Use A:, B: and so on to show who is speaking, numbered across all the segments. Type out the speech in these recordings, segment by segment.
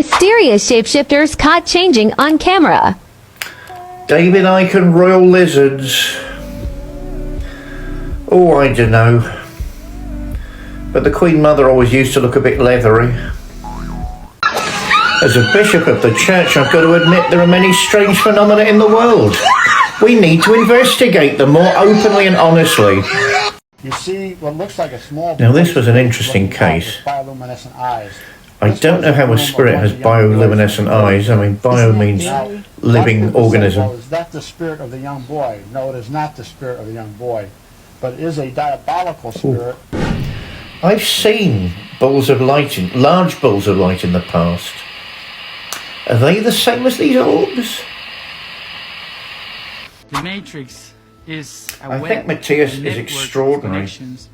A: Mysterious shapeshifters caught changing on camera.
B: David Icke royal lizards. Oh, I don't know. But the Queen Mother always used to look a bit leathery. As a bishop of the church, I've got to admit there are many strange phenomena in the world. We need to investigate them more openly and honestly.
C: You see what looks like a small...
B: Now this was an interesting case.
C: Bioluminescent eyes.
B: I don't know how a spirit has bioluminescent eyes. I mean, bio means living organism.
C: Is that the spirit of the young boy? No, it is not the spirit of the young boy, but it is a diabolical spirit.
B: I've seen balls of light, large balls of light in the past. Are they the same as these orbs?
D: The Matrix is a
B: I
D: web
B: think Matthias
D: network
B: is
D: of
B: extraordinary.
D: connections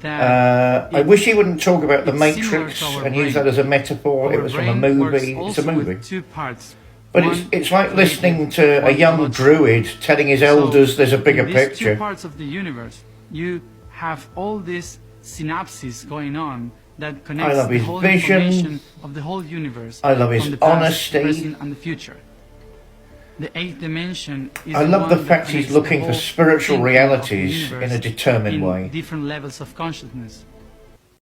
D: that
B: I wish he wouldn't talk about the
D: it's similar
B: Matrix
D: to our
B: and use
D: brain.
B: that as a metaphor. It
D: Our
B: was from a
D: brain
B: movie.
D: works
B: It's a
D: also
B: movie.
D: with two parts.
B: But
D: One
B: it's like listening
D: created,
B: to a
D: one
B: young
D: lost.
B: druid telling his elders there's a bigger
D: in these
B: picture.
D: two parts of the universe, you have all these synapses going on that connects
B: love
D: the
B: his
D: whole
B: vision.
D: information of the whole universe.
B: I love his
D: from the past,
B: honesty.
D: present, and the future. The eighth dimension is
B: I love
D: one
B: the fact
D: that
B: he's
D: connects
B: looking
D: the
B: for
D: whole
B: spiritual
D: thinking of the
B: realities in
D: universe
B: a determined
D: in
B: way.
D: different levels of consciousness.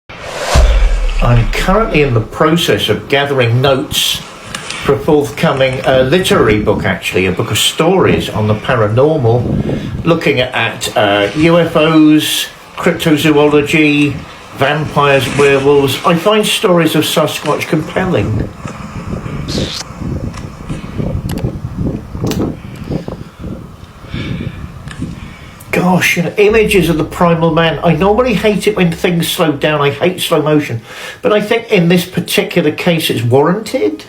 B: I'm currently in the process of gathering notes for a forthcoming literary book, actually, a book of stories on the paranormal, looking at UFOs, cryptozoology, vampires, werewolves. I find stories of Sasquatch compelling. Gosh, images of the primal man. I normally hate it when things slow down. I hate slow motion. But I think in this particular case it's warranted.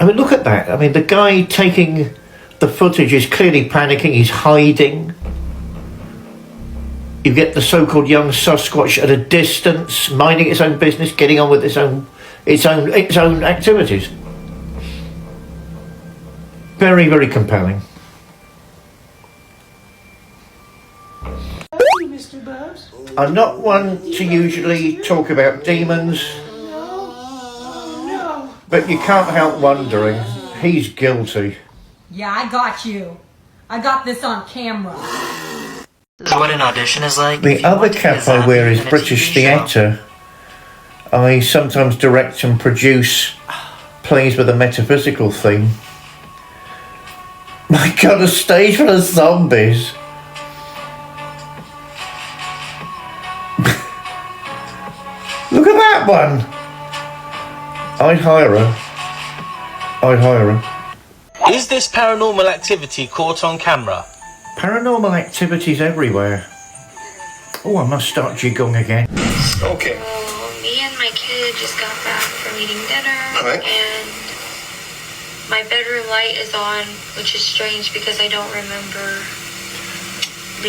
B: I mean, look at that. I mean, the guy taking the footage is clearly panicking. He's hiding. You get the so-called young Sasquatch at a distance, minding its own business, getting on with its own activities. Very, very compelling.
E: Mister Bubz?
B: I'm not one to usually talk about demons,
E: No.
B: but you can't help wondering, he's guilty.
F: Yeah, I got you. I got this on camera.
G: This is what an audition is like.
B: The other cap I wear is British theatre. I sometimes direct and produce plays with a metaphysical theme. My God, a stage full of zombies. Look at that one. I'd hire her. I'd hire her.
H: Is this paranormal activity caught on camera?
B: Paranormal activities everywhere. Oh, I must start Qigong again.
I: Okay.
J: Me and my kid just got back from eating dinner,
I: Alright.
J: and my bedroom light is on, which is strange because I don't remember.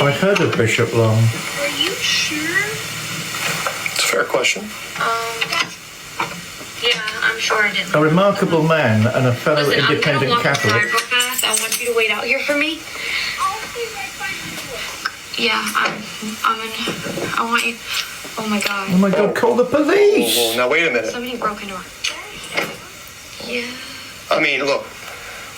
B: I heard of Bishop Long.
J: Are you sure?
I: It's a fair question.
J: Yeah, I'm sure I didn't.
B: A remarkable man and a fellow
J: Listen,
B: independent
J: I'm gonna walk
B: Catholic.
J: outside real fast. I want you to wait out here for me. Yeah, I want you. Oh my God.
B: Oh my God, call the police!
I: Whoa, now wait a minute.
J: Somebody broke into our. Yeah,
I: I mean, look,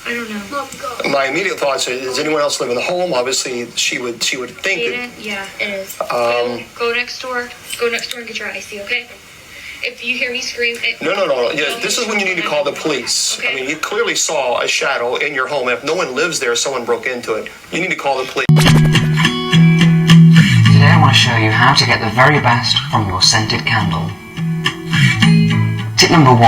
J: I don't know.
I: my immediate thoughts are, does anyone else live in the home? Obviously, she would think that,
J: Aiden? Yeah, it is.
I: Um,
J: Go next door. Go next door and get your icy, okay? If you hear me scream...
I: no. Yeah, this is when you need to call the police.
J: Okay.
I: I mean, you clearly saw a shadow in your home. If no one lives there, someone broke into it. You need to call the police.
G: Today I want to show you how to get the very best from your scented candle. Tip number 1.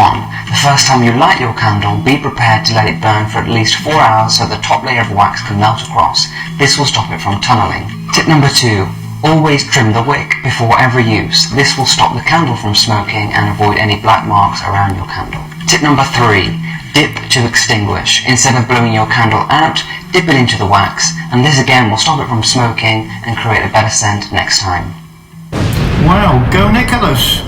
G: The first time you light your candle, be prepared to let it burn for at least 4 hours so the top layer of wax can melt across. This will stop it from tunneling. Tip number 2. Always trim the wick before every use. This will stop the candle from smoking and avoid any black marks around your candle. Tip number 3. Dip to extinguish. Instead of blowing your candle out, dip it into the wax, and this again will stop it from smoking and create a better scent next time.
B: Wow, go Nicholas!